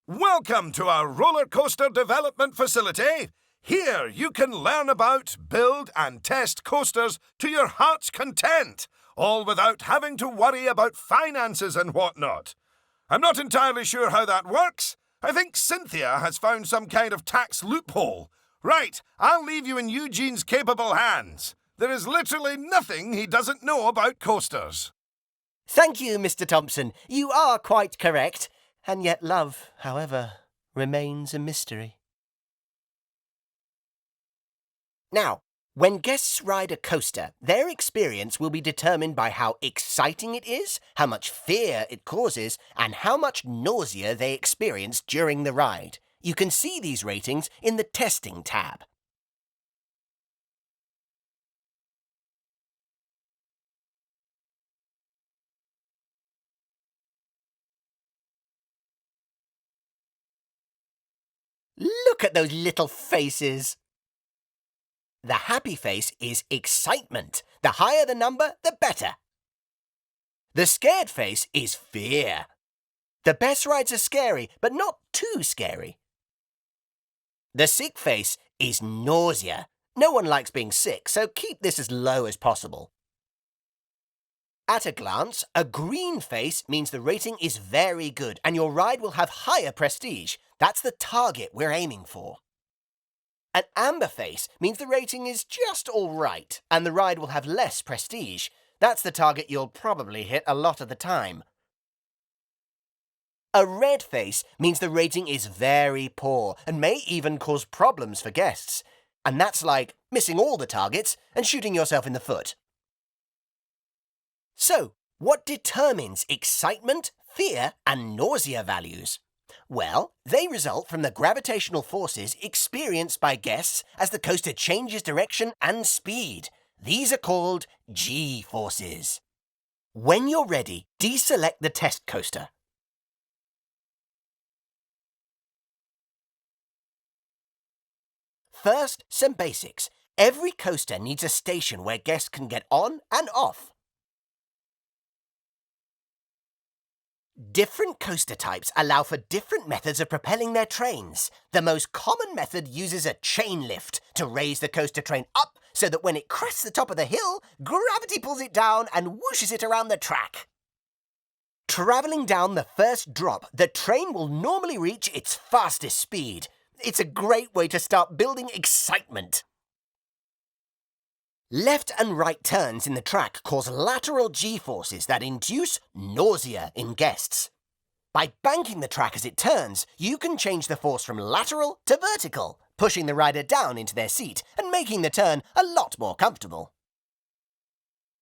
Welcome to our roller coaster development facility. Here you can learn about, build and test coasters to your heart's content, all without having to worry about finances and whatnot. I'm not entirely sure how that works. I think Cynthia has found some kind of tax loophole. Right, I'll leave you in Eugene's capable hands. There is literally nothing he doesn't know about coasters. Thank you, Mr. Thompson. You are quite correct. And yet love, however, remains a mystery. Now, when guests ride a coaster, their experience will be determined by how exciting it is, how much fear it causes, and how much nausea they experience during the ride. You can see these ratings in the Testing tab. Look at those little faces! The happy face is excitement. The higher the number, the better. The scared face is fear. The best rides are scary, but not too scary. The sick face is nausea. No one likes being sick, so keep this as low as possible. At a glance, a green face means the rating is very good and your ride will have higher prestige. That's the target we're aiming for. An amber face means the rating is just all right and the ride will have less prestige. That's the target you'll probably hit a lot of the time. A red face means the rating is very poor and may even cause problems for guests. And that's like missing all the targets and shooting yourself in the foot. So, what determines excitement, fear, and nausea values? Well, they result from the gravitational forces experienced by guests as the coaster changes direction and speed. These are called G-forces. When you're ready, deselect the test coaster. First, some basics. Every coaster needs a station where guests can get on and off. Different coaster types allow for different methods of propelling their trains. The most common method uses a chain lift to raise the coaster train up so that when it crests the top of the hill, gravity pulls it down and whooshes it around the track. Travelling down the first drop, the train will normally reach its fastest speed. It's a great way to start building excitement. Left and right turns in the track cause lateral G-forces that induce nausea in guests. By banking the track as it turns, you can change the force from lateral to vertical, pushing the rider down into their seat and making the turn a lot more comfortable.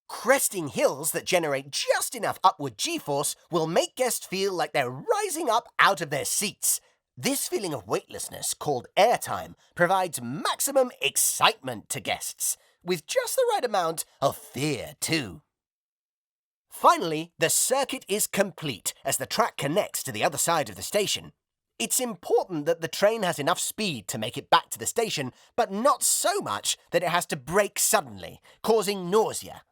Cresting hills that generate just enough upward G-force will make guests feel like they're rising up out of their seats. This feeling of weightlessness, called airtime, provides maximum excitement to guests, with just the right amount of fear too. Finally, the circuit is complete as the track connects to the other side of the station. It's important that the train has enough speed to make it back to the station, but not so much that it has to brake suddenly, causing nausea.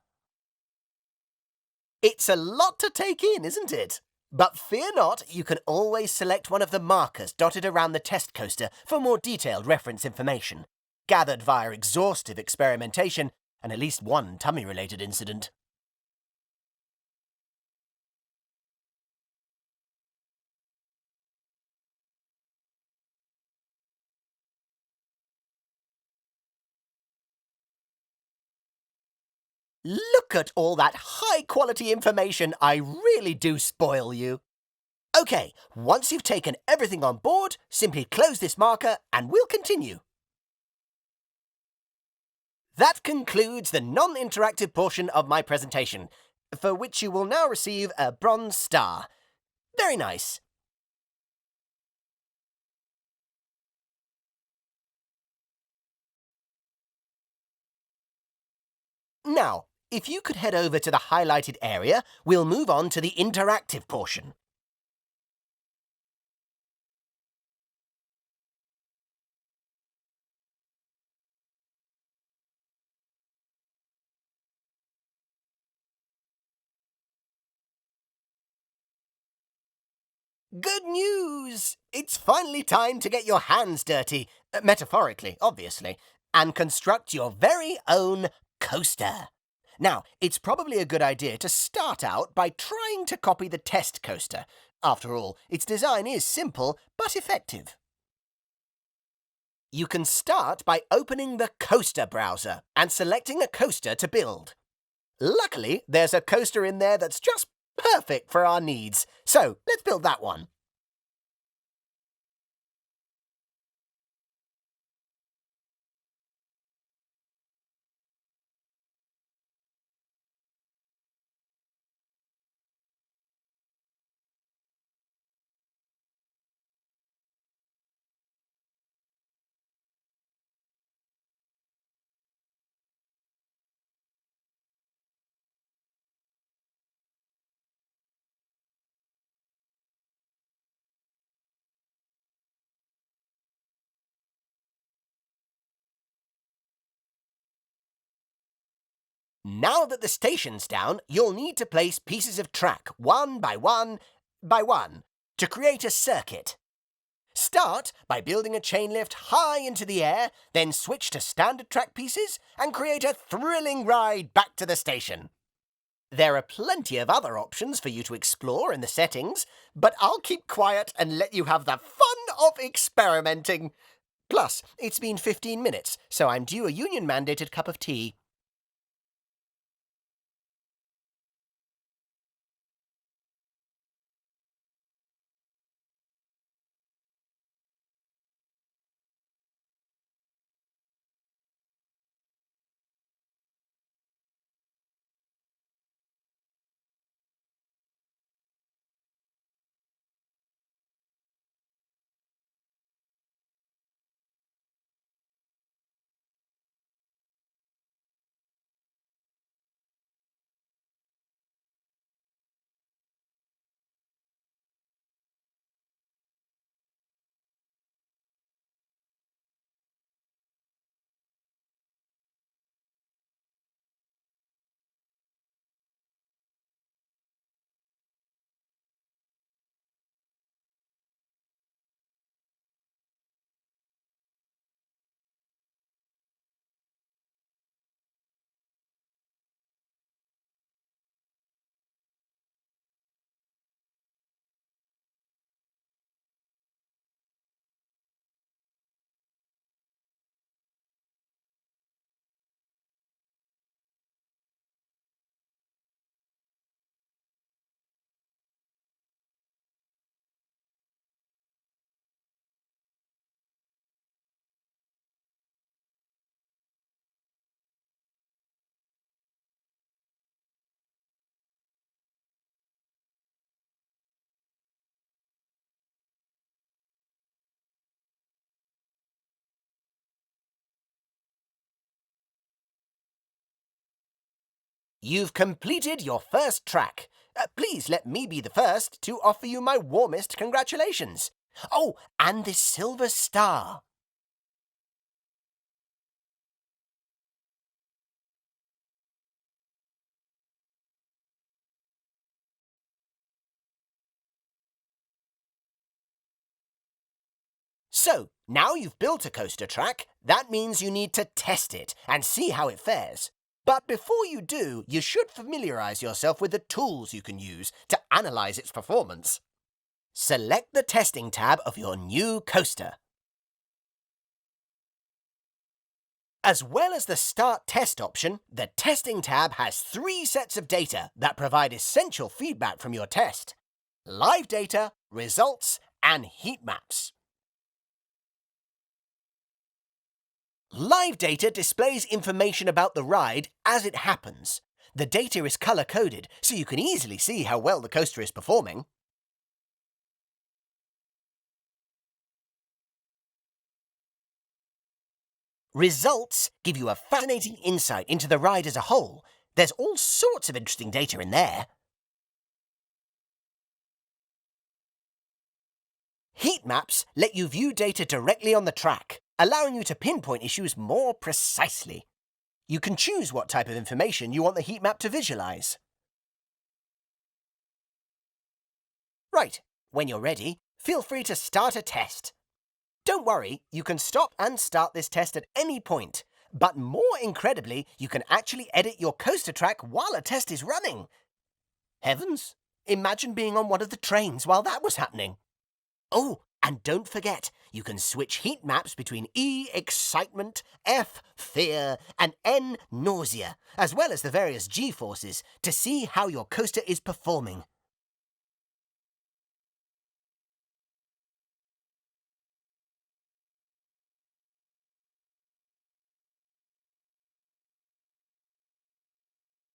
It's a lot to take in, isn't it? But fear not, you can always select one of the markers dotted around the test coaster for more detailed reference information, gathered via exhaustive experimentation and at least one tummy-related incident. Look at all that high-quality information. I really do spoil you. Okay, once you've taken everything on board, simply close this marker and we'll continue. That concludes the non-interactive portion of my presentation, for which you will now receive a bronze star. Very nice. Now, if you could head over to the highlighted area, we'll move on to the interactive portion. Good news! It's finally time to get your hands dirty, metaphorically, obviously, and construct your very own coaster. Now, it's probably a good idea to start out by trying to copy the test coaster. After all, its design is simple but effective. You can start by opening the Coaster browser and selecting a coaster to build. Luckily, there's a coaster in there that's just perfect for our needs, so let's build that one. Now that the station's down, you'll need to place pieces of track one by one by one to create a circuit. Start by building a chain lift high into the air, then switch to standard track pieces and create a thrilling ride back to the station. There are plenty of other options for you to explore in the settings, but I'll keep quiet and let you have the fun of experimenting. Plus, it's been 15 minutes, so I'm due a union-mandated cup of tea. You've completed your first track. Please let me be the first to offer you my warmest congratulations. Oh, and this silver star. So, now you've built a coaster track, that means you need to test it and see how it fares. But before you do, you should familiarize yourself with the tools you can use to analyze its performance. Select the Testing tab of your new coaster. As well as the Start Test option, the Testing tab has 3 sets of data that provide essential feedback from your test: live data, results, and heat maps. Live data displays information about the ride as it happens. The data is color-coded, so you can easily see how well the coaster is performing. Results give you a fascinating insight into the ride as a whole. There's all sorts of interesting data in there. Heat maps let you view data directly on the track, allowing you to pinpoint issues more precisely. You can choose what type of information you want the heat map to visualize. Right, When you're ready, feel free to start a test. Don't worry, you can stop and start this test at any point. But more incredibly, you can actually edit your coaster track while a test is running. Heavens, imagine being on one of the trains while that was happening. Oh, and don't forget, you can switch heat maps between E, excitement, F, fear, and N, nausea, as well as the various G-forces, to see how your coaster is performing.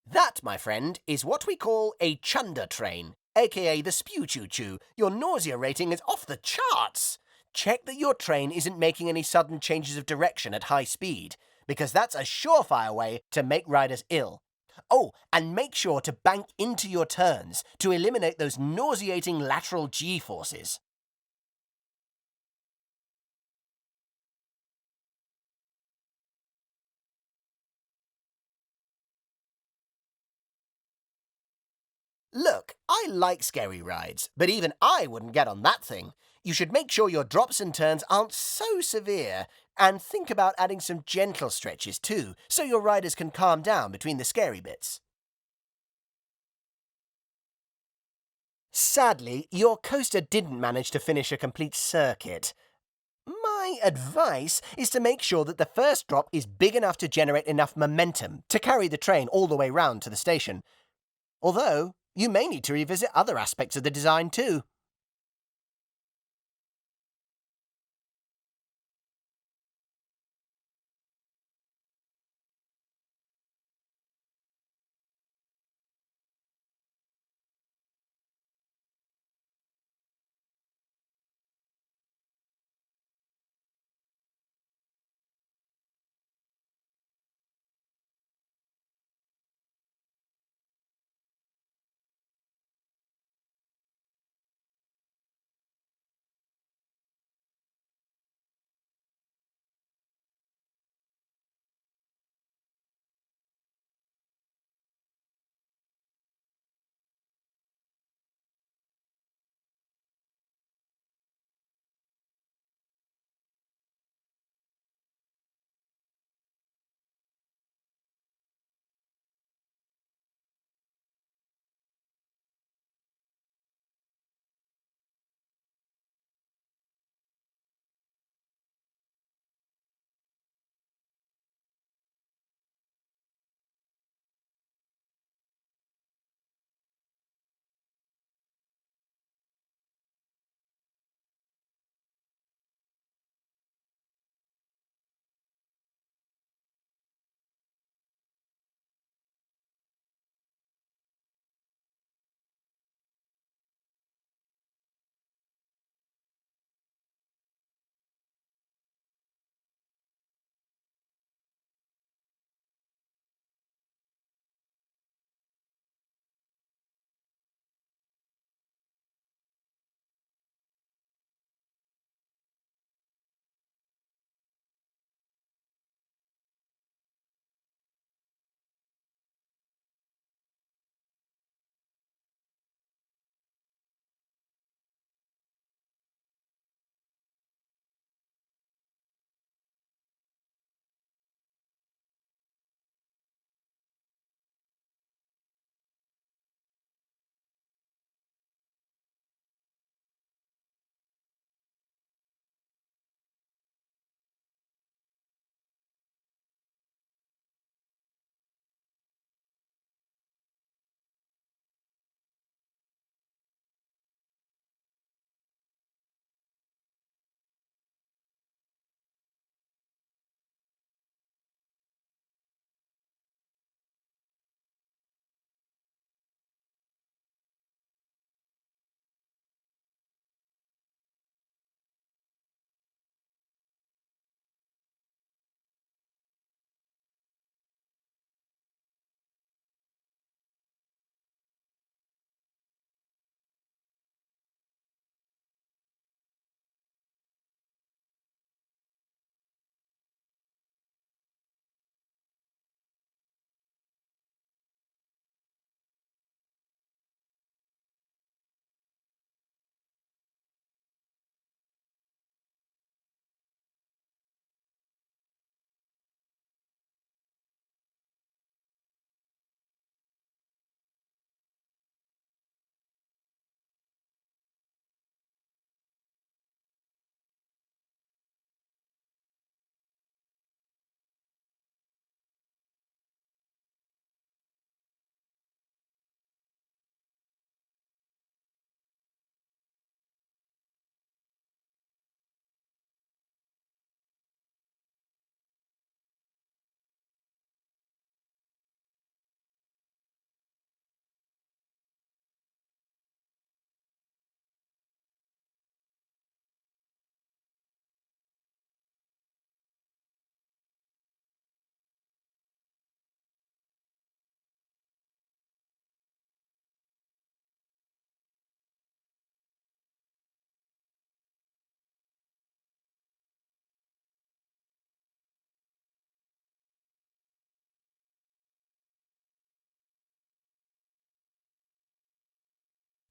That, my friend, is what we call a chunder train, aka the Spew Choo Choo. Your nausea rating is off the charts. Check that your train isn't making any sudden changes of direction at high speed, because that's a surefire way to make riders ill. Oh, and make sure to bank into your turns to eliminate those nauseating lateral G-forces. Look, I like scary rides, but even I wouldn't get on that thing. You should make sure your drops and turns aren't so severe, and think about adding some gentle stretches too, so your riders can calm down between the scary bits. Sadly, your coaster didn't manage to finish a complete circuit. My advice is to make sure that the first drop is big enough to generate enough momentum to carry the train all the way round to the station. Although, you may need to revisit other aspects of the design too.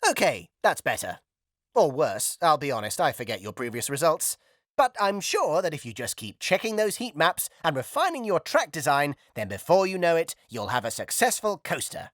OK, that's better. Or worse, I'll be honest, I forget your previous results. But I'm sure that if you just keep checking those heat maps and refining your track design, then before you know it, you'll have a successful coaster.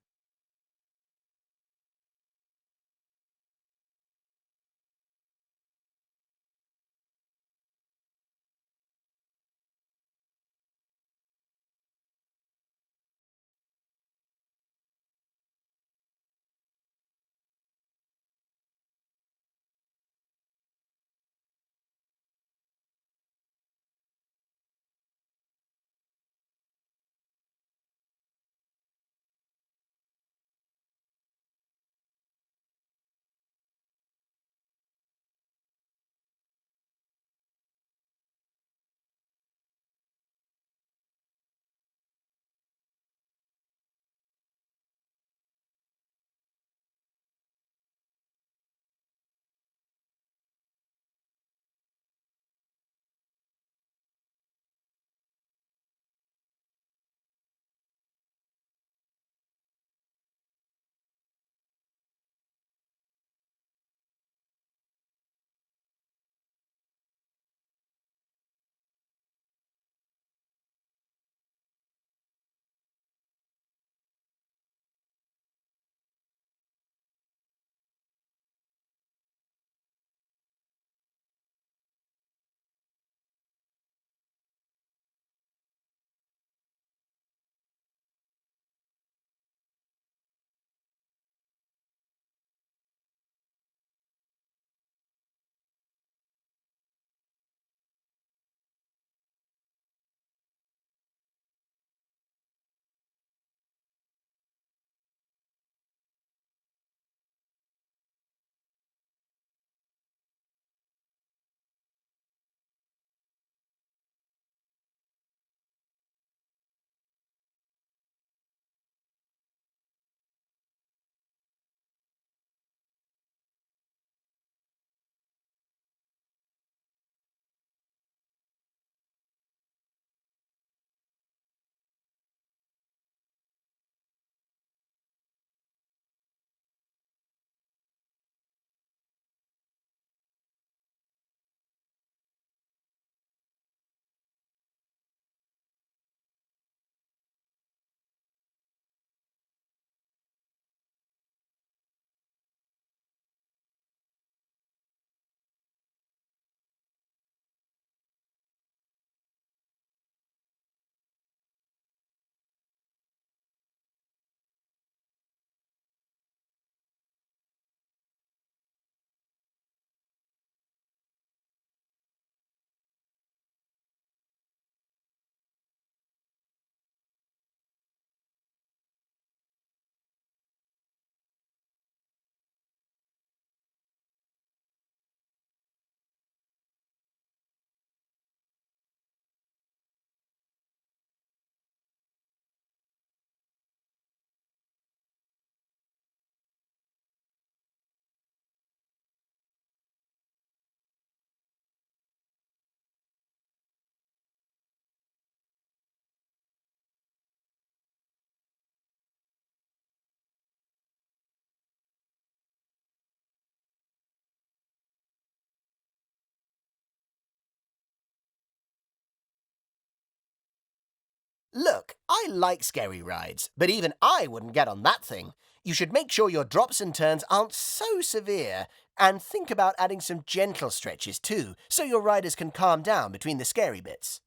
Look, I like scary rides, but even I wouldn't get on that thing. You should make sure your drops and turns aren't so severe, and think about adding some gentle stretches too, so your riders can calm down between the scary bits.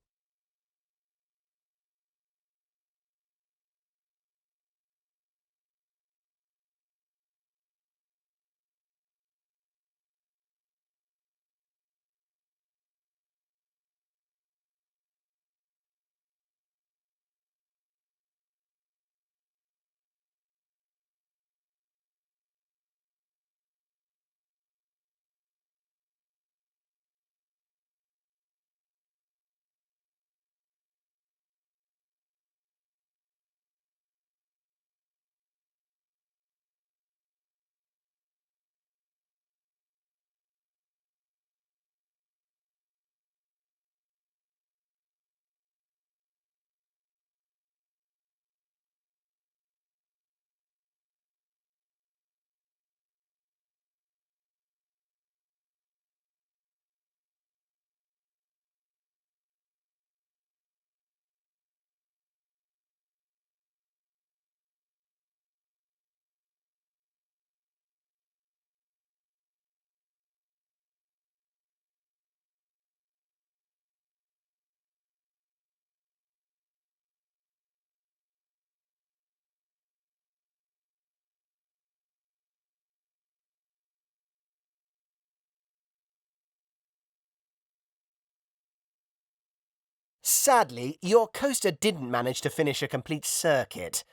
Sadly, your coaster didn't manage to finish a complete circuit.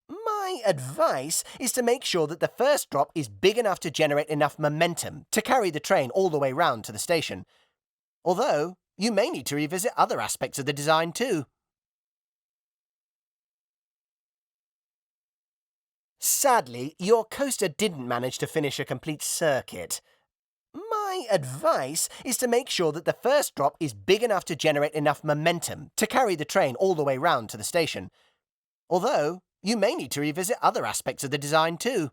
My advice is to make sure that the first drop is big enough to generate enough momentum to carry the train all the way round to the station. Although, you may need to revisit other aspects of the design too. Sadly, your coaster didn't manage to finish a complete circuit. My advice is to make sure that the first drop is big enough to generate enough momentum to carry the train all the way round to the station. Although, you may need to revisit other aspects of the design too.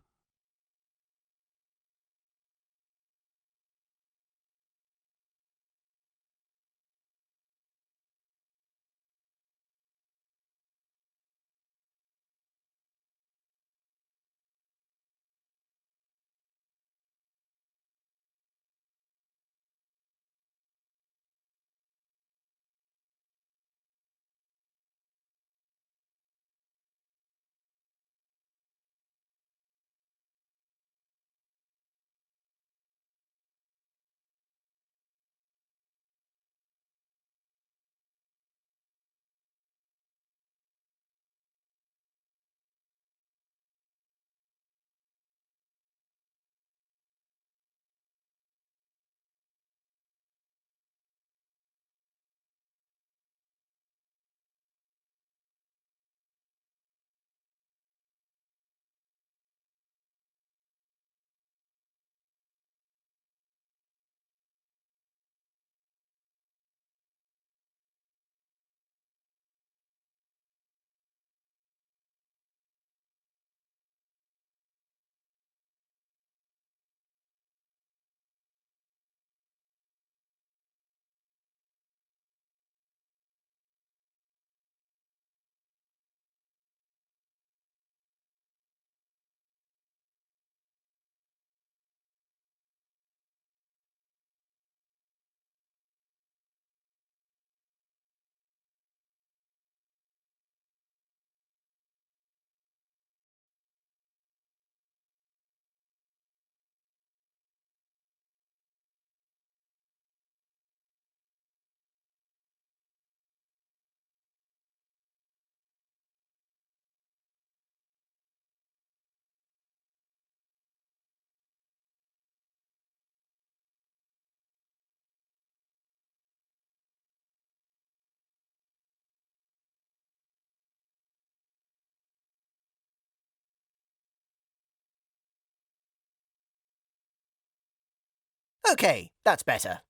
Okay, that's better.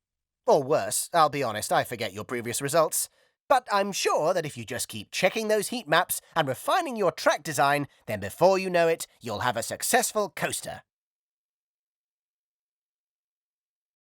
Or worse, I'll be honest, I forget your previous results. But I'm sure that if you just keep checking those heat maps and refining your track design, then before you know it, you'll have a successful coaster.